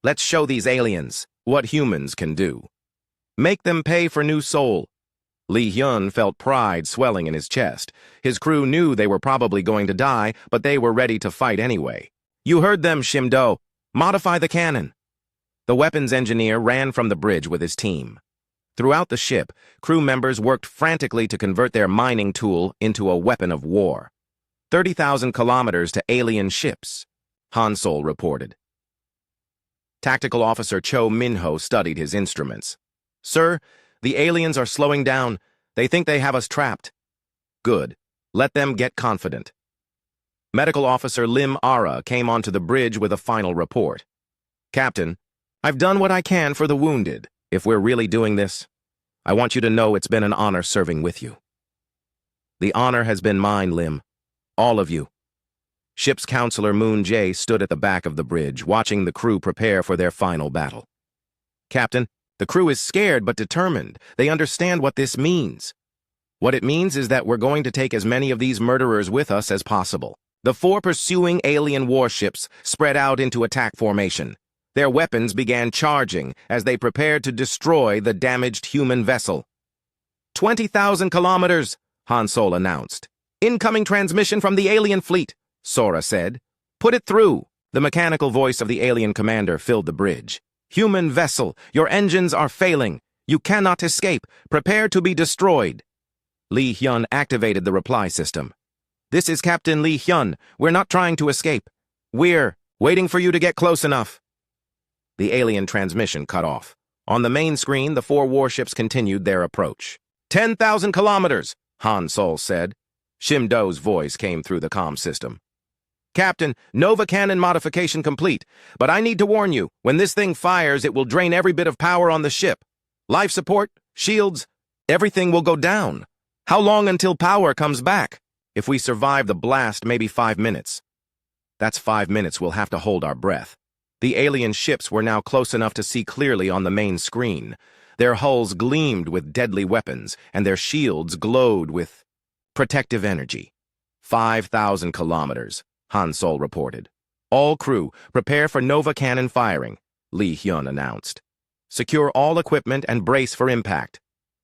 Let's show these aliens what humans can do. Make them pay for new soul. Lee Hyun felt pride swelling in his chest. His crew knew they were probably going to die, but they were ready to fight anyway. You heard them, Shim Do. Modify the cannon. The weapons engineer ran from the bridge with his team. Throughout the ship, crew members worked frantically to convert their mining tool into a weapon of war. 30,000 kilometers to alien ships, Han Sol reported. Tactical Officer Cho Minho studied his instruments. Sir, the aliens are slowing down. They think they have us trapped. Good. Let them get confident. Medical Officer Lim Ara came onto the bridge with a final report. Captain, I've done what I can for the wounded. If we're really doing this, I want you to know it's been an honor serving with you. The honor has been mine, Lim. All of you. Ship's counselor Moon Jae stood at the back of the bridge, watching the crew prepare for their final battle. Captain, the crew is scared but determined. They understand what this means. What it means is that we're going to take as many of these murderers with us as possible. The 4 pursuing alien warships spread out into attack formation. Their weapons began charging as they prepared to destroy the damaged human vessel. 20,000 kilometers, Han Sol announced. Incoming transmission from the alien fleet, Sora said. Put it through. The mechanical voice of the alien commander filled the bridge. Human vessel, your engines are failing. You cannot escape. Prepare to be destroyed. Lee Hyun activated the reply system. This is Captain Lee Hyun. We're not trying to escape. We're waiting for you to get close enough. The alien transmission cut off. On the main screen, the 4 warships continued their approach. 10,000 kilometers, Han Sol said. Shim Do's voice came through the comm system. Captain, Nova Cannon modification complete, but I need to warn you, when this thing fires, it will drain every bit of power on the ship. Life support, shields, everything will go down. How long until power comes back? If we survive the blast, maybe 5 minutes. That's 5 minutes we'll have to hold our breath. The alien ships were now close enough to see clearly on the main screen. Their hulls gleamed with deadly weapons, and their shields glowed with protective energy. 5,000 kilometers, Han Sol reported. All crew, prepare for Nova cannon firing, Li Hyun announced. Secure all equipment and brace for impact.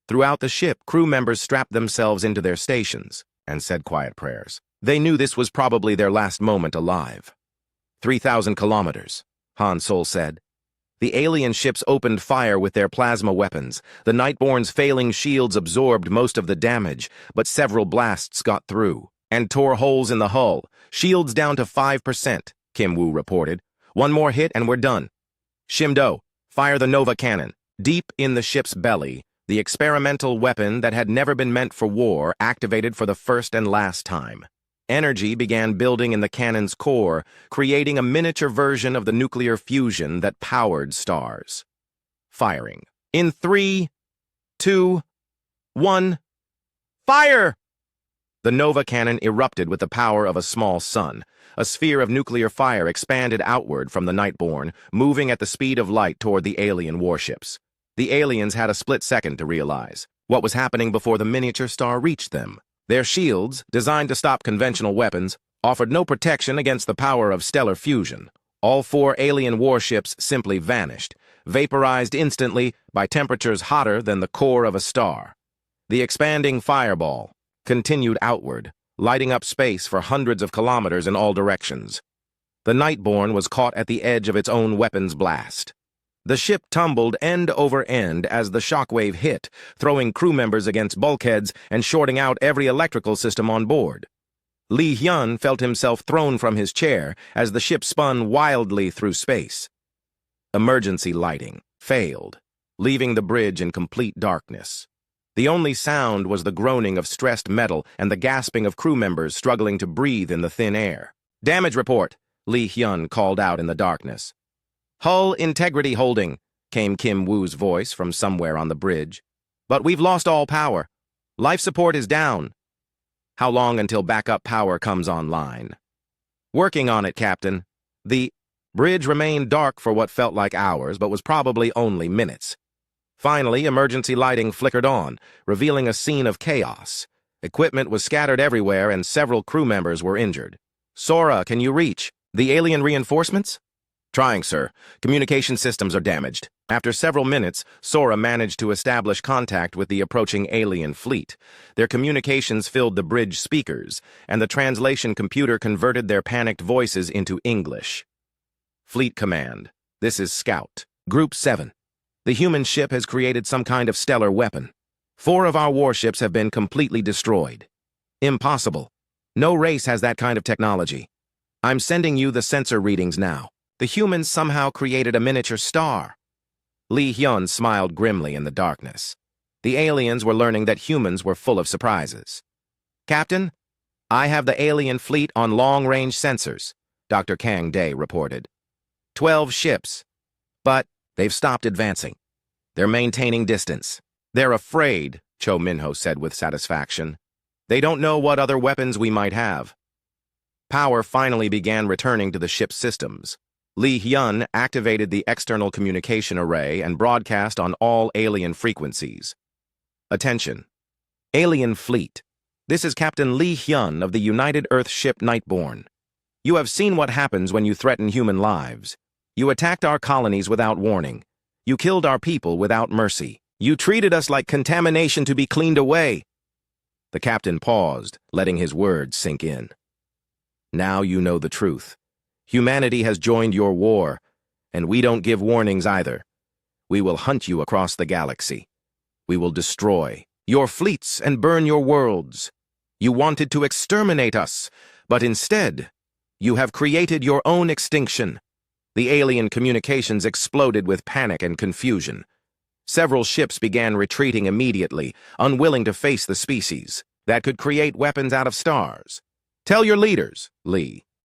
Throughout the ship, crew members strapped themselves into their stations and said quiet prayers. They knew this was probably their last moment alive. 3,000 kilometers, Han Sol said. The alien ships opened fire with their plasma weapons. The Nightborne's failing shields absorbed most of the damage, but several blasts got through and tore holes in the hull. Shields down to 5%, Kim Woo reported. One more hit and we're done. Shimdo, fire the Nova cannon. Deep in the ship's belly, the experimental weapon that had never been meant for war activated for the first and last time. Energy began building in the cannon's core, creating a miniature version of the nuclear fusion that powered stars. Firing. In 3, 2, 1, fire! The Nova cannon erupted with the power of a small sun. A sphere of nuclear fire expanded outward from the Nightborne, moving at the speed of light toward the alien warships. The aliens had a split second to realize what was happening before the miniature star reached them. Their shields, designed to stop conventional weapons, offered no protection against the power of stellar fusion. All 4 alien warships simply vanished, vaporized instantly by temperatures hotter than the core of a star. The expanding fireball continued outward, lighting up space for hundreds of kilometers in all directions. The Nightborne was caught at the edge of its own weapons blast. The ship tumbled end over end as the shockwave hit, throwing crew members against bulkheads and shorting out every electrical system on board. Li Hyun felt himself thrown from his chair as the ship spun wildly through space. Emergency lighting failed, leaving the bridge in complete darkness. The only sound was the groaning of stressed metal and the gasping of crew members struggling to breathe in the thin air. "Damage report," Li Hyun called out in the darkness. "Hull integrity holding," came Kim Woo's voice from somewhere on the bridge. "But we've lost all power. Life support is down." "How long until backup power comes online?" "Working on it, Captain." The bridge remained dark for what felt like hours, but was probably only minutes. Finally, emergency lighting flickered on, revealing a scene of chaos. Equipment was scattered everywhere and several crew members were injured. "Sora, can you reach the alien reinforcements?" "Trying, sir. Communication systems are damaged." After several minutes, Sora managed to establish contact with the approaching alien fleet. Their communications filled the bridge speakers, and the translation computer converted their panicked voices into English. "Fleet Command, this is Scout. Group 7. The human ship has created some kind of stellar weapon. 4 of our warships have been completely destroyed. Impossible. No race has that kind of technology. I'm sending you the sensor readings now. The humans somehow created a miniature star." Li Hyun smiled grimly in the darkness. The aliens were learning that humans were full of surprises. "Captain, I have the alien fleet on long-range sensors," Dr. Kang Dae reported. 12 ships. But they've stopped advancing. They're maintaining distance. "They're afraid," Cho Minho said with satisfaction. "They don't know what other weapons we might have." Power finally began returning to the ship's systems. Li Hyun activated the external communication array and broadcast on all alien frequencies. "Attention. Alien Fleet. This is Captain Li Hyun of the United Earth ship Nightborne. You have seen what happens when you threaten human lives. You attacked our colonies without warning. You killed our people without mercy. You treated us like contamination to be cleaned away." The captain paused, letting his words sink in. "Now you know the truth. Humanity has joined your war, and we don't give warnings either. We will hunt you across the galaxy. We will destroy your fleets and burn your worlds. You wanted to exterminate us, but instead, you have created your own extinction." The alien communications exploded with panic and confusion. Several ships began retreating immediately, unwilling to face the species that could create weapons out of stars. "Tell your leaders," Li